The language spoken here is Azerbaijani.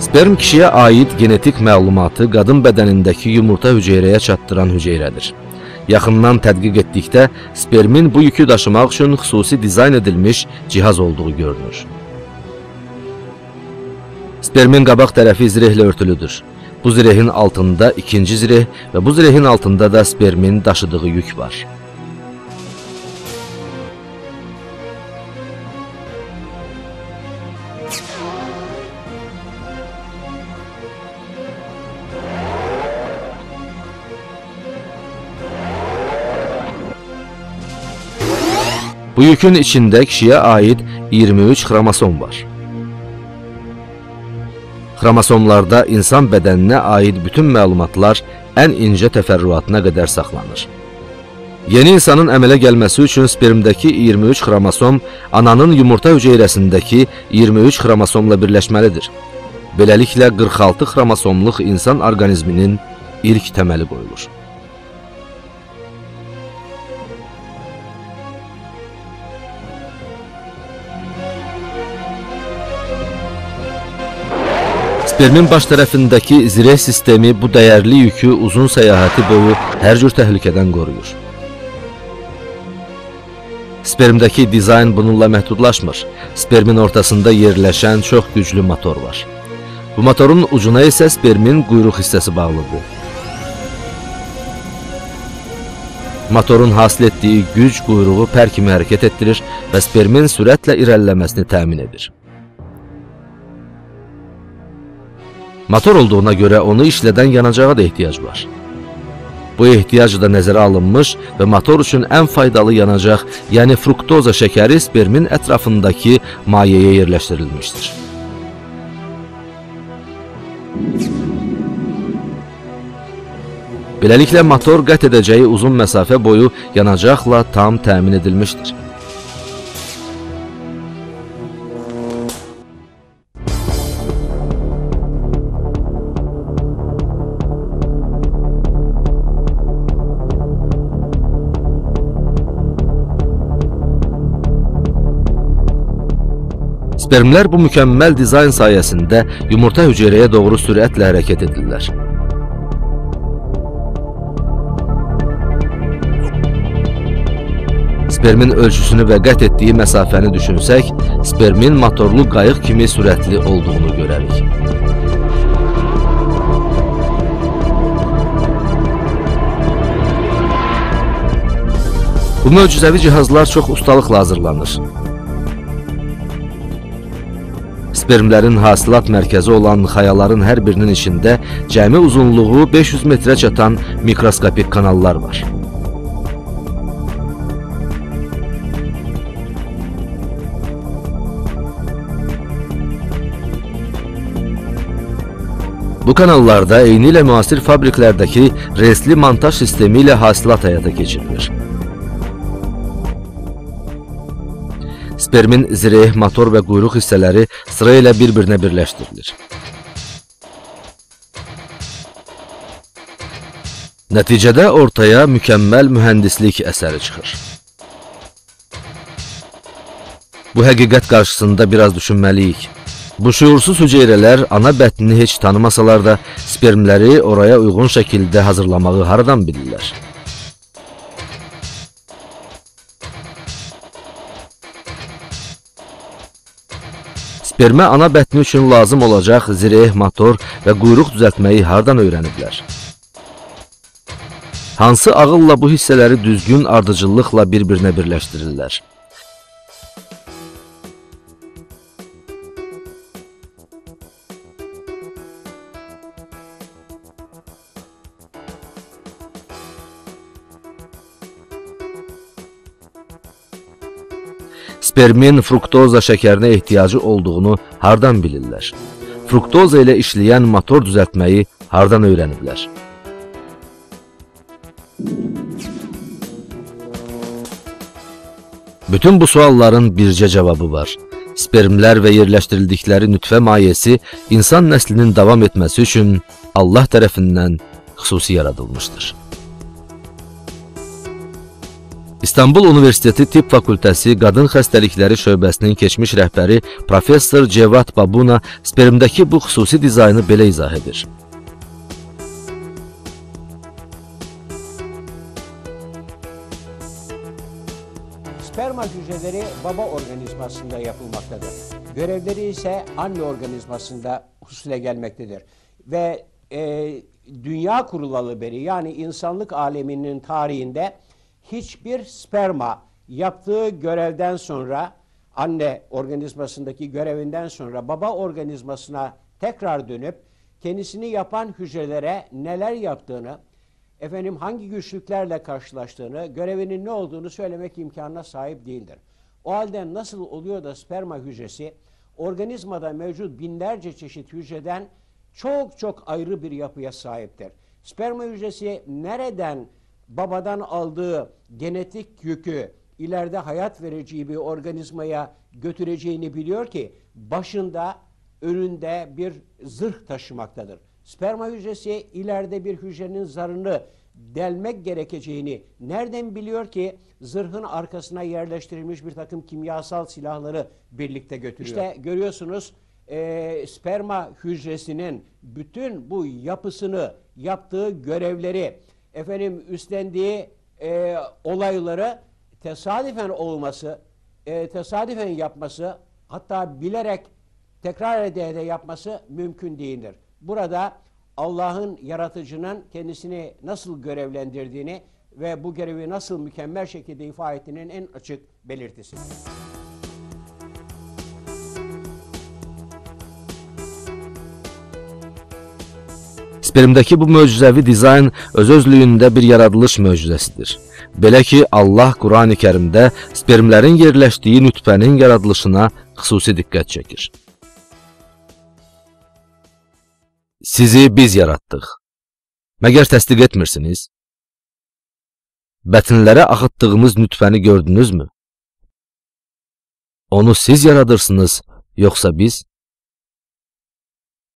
Sperm kişiyə aid genetik məlumatı qadın bədənindəki yumurta hüceyrəyə çatdıran hüceyrədir. Yaxından tədqiq etdikdə spermin bu yükü daşımaq üçün xüsusi dizayn edilmiş cihaz olduğu görünür. Spermin qabaq tərəfi zirehlə örtülüdür. Bu zirehin altında ikinci zireh və bu zirehin altında da spermin daşıdığı yük var. Bu yükün içində kişiyə aid 23 xromosom var. Xromosomlarda insan bədəninə aid bütün məlumatlar ən incə təfərrüatına qədər saxlanır. Yeni insanın əmələ gəlməsi üçün spermdəki 23 xromosom ananın yumurta hüceyrəsindəki 23 xromosomla birləşməlidir. Beləliklə 46 xromosomluq insan orqanizminin ilk təməli qoyulur. Spermin baş tərəfindəki zireh sistemi bu dəyərli yükü uzun səyahəti boyu hər cür təhlükədən qoruyur. Spermdəki dizayn bununla məhdudlaşmır. Spermin ortasında yerləşən çox güclü motor var. Bu motorun ucuna isə spermin quyruq hissəsi bağlıdır. Motorun hasil etdiyi güc quyruğu pər kimi hərəkət etdirir və spermin sürətlə irəliləməsini təmin edir. Motor olduğuna görə onu işlədən yanacağa da ehtiyac var. Bu ehtiyac da nəzərə alınmış və motor üçün ən faydalı yanacaq, yəni fruktoza şəkəri spermin ətrafındakı mayeyə yerləşdirilmişdir. Beləliklə motor qət edəcəyi uzun məsafə boyu yanacaqla tam təmin edilmişdir. Spermlər bu mükəmməl dizayn sayəsində yumurta hüceyrəyə doğru sürətlə hərəkət edirlər. Spermin ölçüsünü və qət etdiyi məsafəni düşünsək, spermin motorlu qayıq kimi sürətli olduğunu görərik. Bu möcüzəvi cihazlar çox ustalıqla hazırlanır. Spermlərin hasilat mərkəzi olan xayaların hər birinin içində cəmi uzunluğu 500 metrə çatan mikroskopik kanallar var. Bu kanallarda eyni ilə müasir fabriklərdəki resli montaj sistemi ilə hasilat həyata keçirilir. Spermin zireh, motor və quyruq hissələri sıra ilə bir-birinə birləşdirilir. Nəticədə ortaya mükəmməl mühəndislik əsəri çıxır. Bu həqiqət qarşısında biraz düşünməliyik. Bu şüursuz hüceyrələr ana bətnini heç tanımasalar da spermləri oraya uyğun şəkildə hazırlamağı haradan bilirlər? Spermə ana bətni üçün lazım olacaq zireh, motor və quyruq düzəltməyi hardan öyrəniblər? Hansı ağılla bu hissələri düzgün ardıcıllıqla bir-birinə birləşdirirlər? Spermin fruktoza şəkərinə ehtiyacı olduğunu hardan bilirlər? Fruktoza ilə işləyən motor düzəltməyi hardan öyrəniblər? Bütün bu sualların bircə cavabı var. Spermlər və yerləşdirildikləri nütfə mayesi insan nəslinin davam etməsi üçün Allah tərəfindən xüsusi yaradılmışdır. İstanbul Universiteti Tibb Fakültəsi Qadın Xəstəlikləri şöbəsinin keçmiş rəhbəri Professor Cevat Babuna spermdəki bu xüsusi dizaynı belə izah edir. Sperma hücreleri baba organizmasında yapılmaktadır. Görevleri ise anne organizmasında husule gelmektedir. Ve dünya kurulalı beri, yani insanlık aleminin tarihinde hiçbir sperma yaptığı görevden sonra, anne organizmasındaki görevinden sonra baba organizmasına tekrar dönüp kendisini yapan hücrelere neler yaptığını, hangi güçlüklerle karşılaştığını, görevinin ne olduğunu söylemek imkanına sahip değildir. O halde nasıl oluyor da sperma hücresi organizmada mevcut binlerce çeşit hücreden çok çok ayrı bir yapıya sahiptir? Sperma hücresi nereden babadan aldığı genetik yükü ileride hayat verici bir organizmaya götüreceğini biliyor ki başında, önünde bir zırh taşımaktadır. Sperma hücresi ileride bir hücrenin zarını delmek gerekeceğini nereden biliyor ki zırhın arkasına yerleştirilmiş bir takım kimyasal silahları birlikte götürüyor? İşte görüyorsunuz, sperma hücresinin bütün bu yapısını, yaptığı görevleri, üstlendiği olayları tesadüfen olması, tesadüfen yapması, hatta bilerek tekrar ede yapması mümkün değildir. Burada Allah'ın, yaratıcının kendisini nasıl görevlendirdiğini ve bu görevi nasıl mükemmel şekilde ifade ettiğinin en açık belirtisidir. Spermdəki bu möcüzəvi dizayn öz-özlüyündə bir yaradılış möcüzəsidir. Belə ki, Allah Qurani Kərimdə spermlərin yerləşdiyi nütfənin yaradılışına xüsusi diqqət çəkir. Sizi biz yaratdıq. Məgər təsdiq etmirsiniz? Bətnlərə axıtdığımız nütfəni gördünüzmü? Onu siz yaradırsınız, yoxsa biz?